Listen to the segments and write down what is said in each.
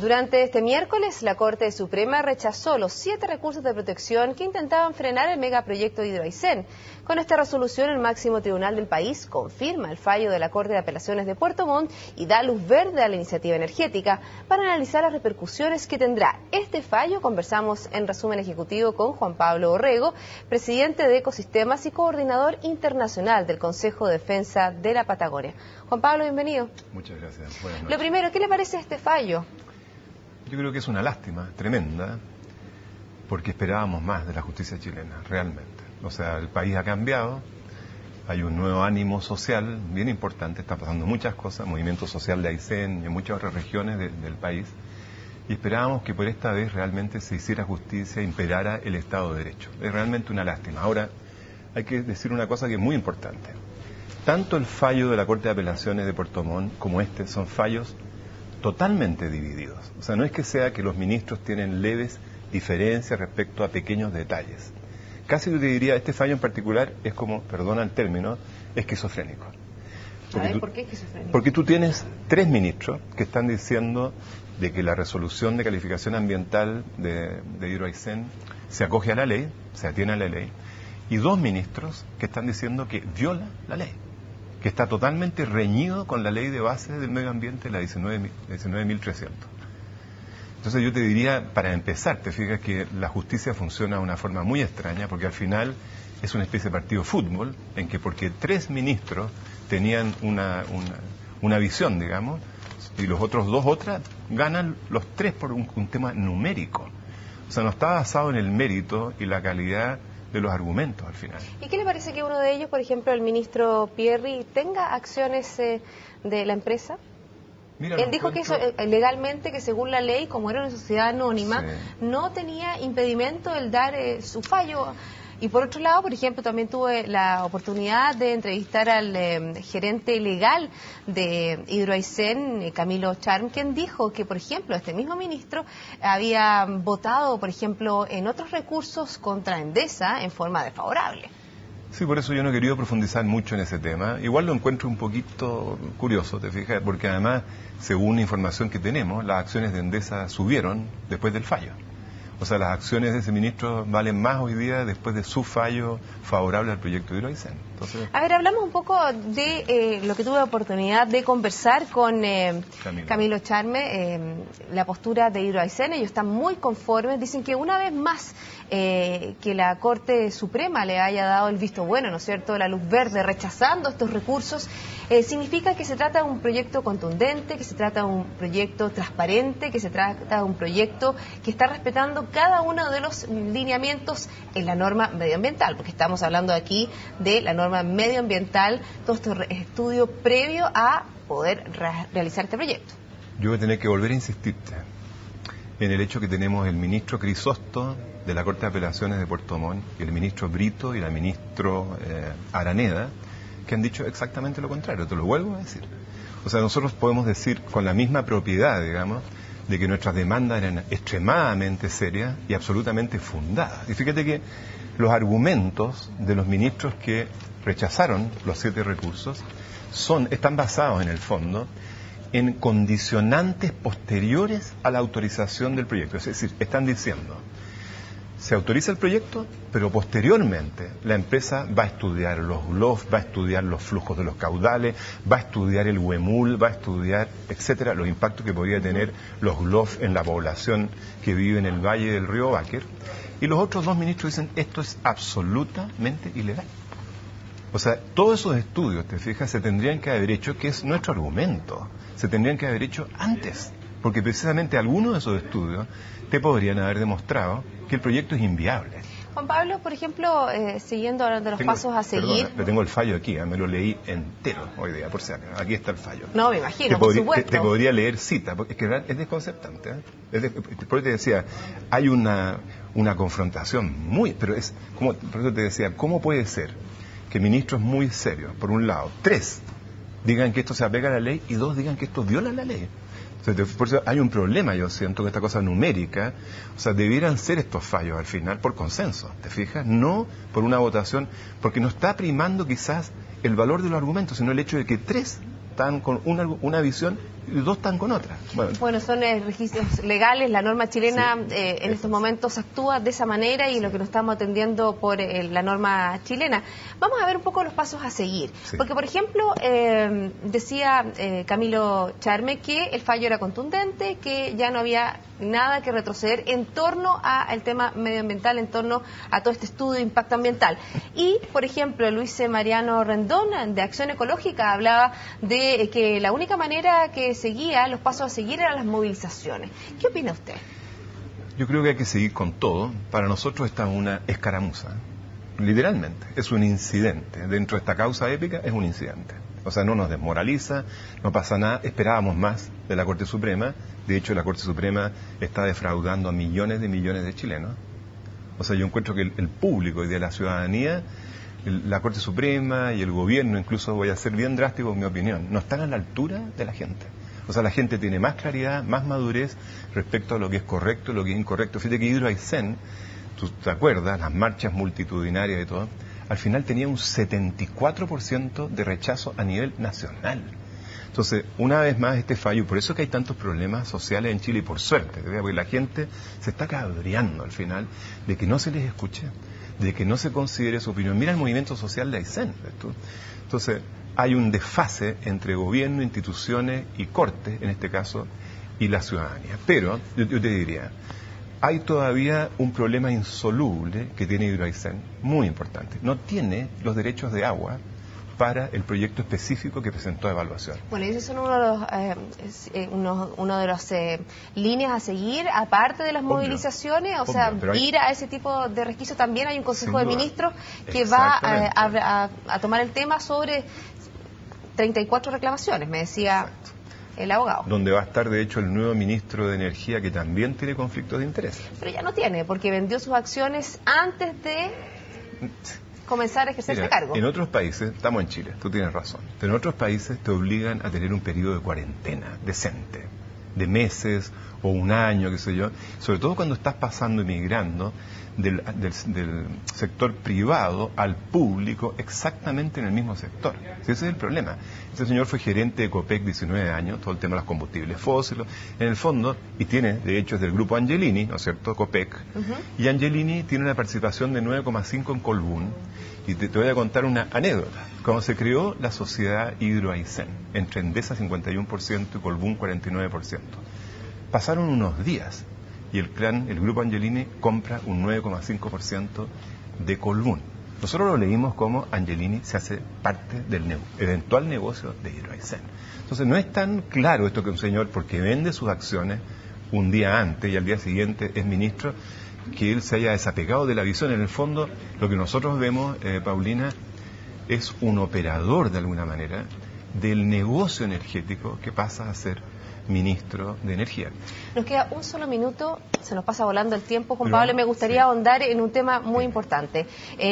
Durante este miércoles, la Corte Suprema rechazó los 7 recursos de protección que intentaban frenar el megaproyecto de Hidroaicén. Con esta resolución, el máximo tribunal del país confirma el fallo de la Corte de Apelaciones de Puerto Montt y da luz verde a la iniciativa energética. Para analizar las repercusiones que tendrá este fallo, conversamos en resumen ejecutivo con Juan Pablo Orrego, presidente de Ecosistemas y coordinador internacional del Consejo de Defensa de la Patagonia. Juan Pablo, bienvenido. Muchas gracias. Buenas noches. Lo primero, ¿qué le parece este fallo? Yo creo que es una lástima tremenda, porque esperábamos más de la justicia chilena, realmente. O sea, el país ha cambiado, hay un nuevo ánimo social bien importante, están pasando muchas cosas, movimiento social de Aysén y en muchas otras regiones del país, y esperábamos que por esta vez realmente se hiciera justicia, imperara el Estado de Derecho. Es realmente una lástima. Ahora, hay que decir una cosa que es muy importante. Tanto el fallo de la Corte de Apelaciones de Puerto Montt como este son fallos totalmente divididos. O sea, no es que sea que los ministros tienen leves diferencias respecto a pequeños detalles. Casi yo te diría, este fallo en particular es como, perdona el término, esquizofrénico. ¿Por qué esquizofrénico? Porque tú tienes 3 ministros que están diciendo de que la resolución de calificación ambiental de Hidroaicén se acoge a la ley, se atiene a la ley, y 2 ministros que están diciendo que viola la ley, que está totalmente reñido con la ley de base del medio ambiente, la 19.300. Entonces yo te diría, para empezar, te fijas que la justicia funciona de una forma muy extraña, porque al final es una especie de partido de fútbol, en que porque 3 ministros tenían una visión, digamos, y los otros 2 otras, ganan los 3 por un tema numérico. O sea, no está basado en el mérito y la calidad de los argumentos al final. ¿Y qué le parece que uno de ellos, por ejemplo, el ministro Pierri, tenga acciones de la empresa? Mira, él dijo que eso, legalmente, que según la ley, como era una sociedad anónima, sí, no tenía impedimento el dar su fallo. Y por otro lado, por ejemplo, también tuve la oportunidad de entrevistar al gerente legal de Hidroaicén, Camilo Charm, quien dijo que, por ejemplo, este mismo ministro había votado, por ejemplo, en otros recursos contra Endesa en forma desfavorable. Sí, por eso yo no he querido profundizar mucho en ese tema. Igual lo encuentro un poquito curioso, te fijas, porque además, según la información que tenemos, las acciones de Endesa subieron después del fallo. O sea, las acciones de ese ministro valen más hoy día después de su fallo favorable al proyecto de Hidroaicén. Entonces, a ver, hablamos un poco de lo que tuve la oportunidad de conversar con Camilo Charme, la postura de Hidroaicén. Ellos están muy conformes, dicen que una vez más que la Corte Suprema le haya dado el visto bueno, ¿no es cierto?, la luz verde, rechazando estos recursos, significa que se trata de un proyecto contundente, que se trata de un proyecto transparente, que se trata de un proyecto que está respetando cada uno de los lineamientos en la norma medioambiental, porque estamos hablando aquí de la norma medioambiental, todo esto estudio previo a poder realizar este proyecto. Yo voy a tener que volver a insistirte en el hecho que tenemos el ministro Crisosto de la Corte de Apelaciones de Puerto Montt, y el ministro Brito y la ministro Araneda, que han dicho exactamente lo contrario, te lo vuelvo a decir. O sea, nosotros podemos decir con la misma propiedad, digamos, de que nuestras demandas eran extremadamente serias y absolutamente fundadas. Y fíjate que los argumentos de los ministros que rechazaron los 7 recursos están basados en el fondo en condicionantes posteriores a la autorización del proyecto. Es decir, están diciendo, se autoriza el proyecto, pero posteriormente la empresa va a estudiar los GLOF, va a estudiar los flujos de los caudales, va a estudiar el huemul, va a estudiar, etcétera, los impactos que podría tener los GLOF en la población que vive en el valle del río Báquer. Y los otros 2 ministros dicen, esto es absolutamente ilegal. O sea, todos esos estudios, te fijas, se tendrían que haber hecho, que es nuestro argumento, se tendrían que haber hecho antes, porque precisamente algunos de esos estudios te podrían haber demostrado que el proyecto es inviable. Juan Pablo, por ejemplo, siguiendo hablando de los pasos a seguir... Perdona, tengo el fallo aquí, me lo leí entero hoy día, por si acaso. Aquí está el fallo. No, me imagino, por supuesto. Te podría leer cita, porque es que es desconcertante. Por eso te decía, hay una confrontación pero es como, por eso te decía, ¿cómo puede ser que ministros muy serios, por un lado, 3 digan que esto se apega a la ley y 2 digan que esto viola la ley? Por eso hay un problema, yo siento, que esta cosa numérica, o sea, debieran ser estos fallos al final por consenso, ¿te fijas? No por una votación, porque no está primando quizás el valor de los argumentos, sino el hecho de que 3 están con una visión y dos están con otra. Bueno, son registros legales, la norma chilena en estos momentos actúa de esa manera y lo que nos estamos atendiendo por la norma chilena. Vamos a ver un poco los pasos a seguir, porque por ejemplo decía Camilo Charme que el fallo era contundente, que ya no había nada que retroceder en torno al tema medioambiental, en torno a todo este estudio de impacto ambiental. Y, por ejemplo, Luis Mariano Rendón, de Acción Ecológica, hablaba de que la única manera que seguía, los pasos a seguir, eran las movilizaciones. ¿Qué opina usted? Yo creo que hay que seguir con todo. Para nosotros esta es una escaramuza, literalmente, es un incidente. Dentro de esta causa épica es un incidente. O sea, no nos desmoraliza, no pasa nada. Esperábamos más de la Corte Suprema. De hecho, la Corte Suprema está defraudando a millones de chilenos. O sea, yo encuentro que el público y de la ciudadanía, la Corte Suprema y el gobierno, incluso voy a ser bien drástico en mi opinión, no están a la altura de la gente. O sea, la gente tiene más claridad, más madurez respecto a lo que es correcto y lo que es incorrecto. Fíjate que Hidro Aysén, tú te acuerdas, las marchas multitudinarias y todo, al final tenía un 74% de rechazo a nivel nacional. Entonces, una vez más este fallo, por eso es que hay tantos problemas sociales en Chile, y por suerte, porque la gente se está cabreando al final de que no se les escuche, de que no se considere su opinión. Mira el movimiento social de Aysén. Entonces, hay un desfase entre gobierno, instituciones y corte, en este caso, y la ciudadanía. Pero, yo te diría, hay todavía un problema insoluble que tiene Hidro Aysén, muy importante. No tiene los derechos de agua para el proyecto específico que presentó a evaluación. Bueno, y esos son uno de las líneas a seguir, aparte de las movilizaciones, o sea, ir a ese tipo de resquicios. También hay un Consejo de Ministros que va a tomar el tema sobre 34 reclamaciones, me decía el abogado. Donde va a estar, de hecho, el nuevo ministro de Energía, que también tiene conflictos de interés. Pero ya no tiene, porque vendió sus acciones antes de comenzar a ejercer ese cargo. En otros países, estamos en Chile, tú tienes razón, pero en otros países te obligan a tener un periodo de cuarentena decente, de meses o un año, qué sé yo, sobre todo cuando estás pasando y migrando del sector privado al público exactamente en el mismo sector. Ese es el problema. Este señor fue gerente de Copec 19 años, todo el tema de los combustibles fósiles, en el fondo, y tiene, de hecho, es del grupo Angelini, ¿no es cierto?, Copec, y Angelini tiene una participación de 9,5 en Colbún, y te voy a contar una anécdota. Cuando se creó la sociedad Hidro Aysén, entre Endesa 51% y Colbún 49%, pasaron unos días y el grupo Angelini compra un 9,5% de Colbún. Nosotros lo leímos como Angelini se hace parte del eventual negocio de Hidro Aysén. Entonces no es tan claro esto que un señor, porque vende sus acciones un día antes y al día siguiente es ministro, que él se haya desapegado de la visión. En el fondo, lo que nosotros vemos, Paulina, es un operador de alguna manera del negocio energético que pasa a ser ministro de Energía. Nos queda un solo minuto, se nos pasa volando el tiempo, Juan Pablo. Me gustaría ahondar en un tema muy importante.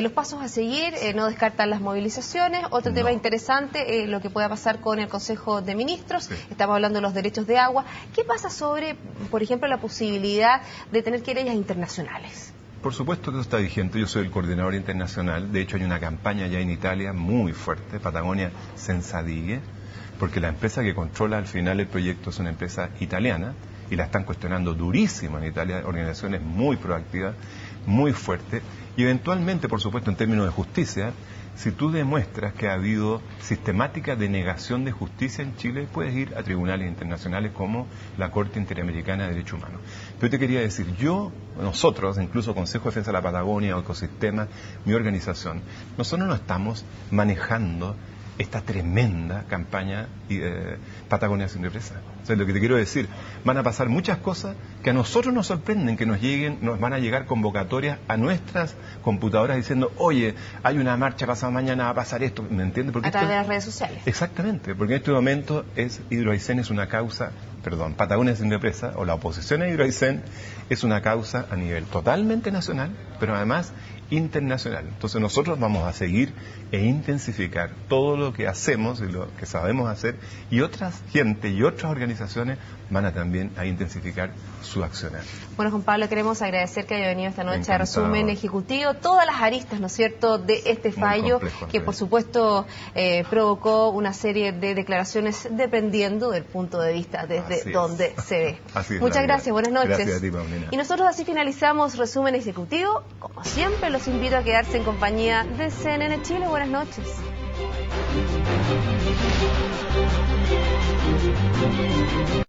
Los pasos a seguir, no descartan las movilizaciones. Otro tema interesante, lo que pueda pasar con el Consejo de Ministros. Estamos hablando de los derechos de agua. ¿Qué pasa sobre, por ejemplo, la posibilidad de tener querellas internacionales? Por supuesto que eso está vigente. Yo soy el coordinador internacional. De hecho, hay una campaña ya en Italia muy fuerte, Patagonia Senza Dighe, porque la empresa que controla al final el proyecto es una empresa italiana y la están cuestionando durísimo en Italia, organizaciones muy proactivas, muy fuertes, y eventualmente, por supuesto, en términos de justicia, si tú demuestras que ha habido sistemática denegación de justicia en Chile, puedes ir a tribunales internacionales como la Corte Interamericana de Derechos Humanos. Pero te quería decir, nosotros, incluso Consejo de Defensa de la Patagonia, Ecosistema, mi organización, nosotros no estamos manejando esta tremenda campaña Patagonia sin represa. O sea, lo que te quiero decir, van a pasar muchas cosas que a nosotros nos sorprenden, que nos van a llegar convocatorias a nuestras computadoras diciendo, oye, hay una marcha pasado mañana, va a pasar esto, ¿me entiendes? A través de las redes sociales. Exactamente, porque en este momento Hidro Aysén es una causa, Patagonia sin represa, o la oposición a Hidro Aysén, es una causa a nivel totalmente nacional, pero además internacional. Entonces nosotros vamos a seguir e intensificar todo lo que hacemos y lo que sabemos hacer, y otras gente y otras organizaciones van a también a intensificar su accionar. Bueno, Juan Pablo, queremos agradecer que haya venido esta noche a Resumen Ejecutivo, todas las aristas, ¿no es cierto?, de este fallo que por supuesto provocó una serie de declaraciones dependiendo del punto de vista desde donde se ve. Muchas gracias, buenas noches. Gracias a ti, Paulina. Y nosotros así finalizamos Resumen Ejecutivo. Como siempre, los invito a quedarse en compañía de CNN Chile. Buenas noches.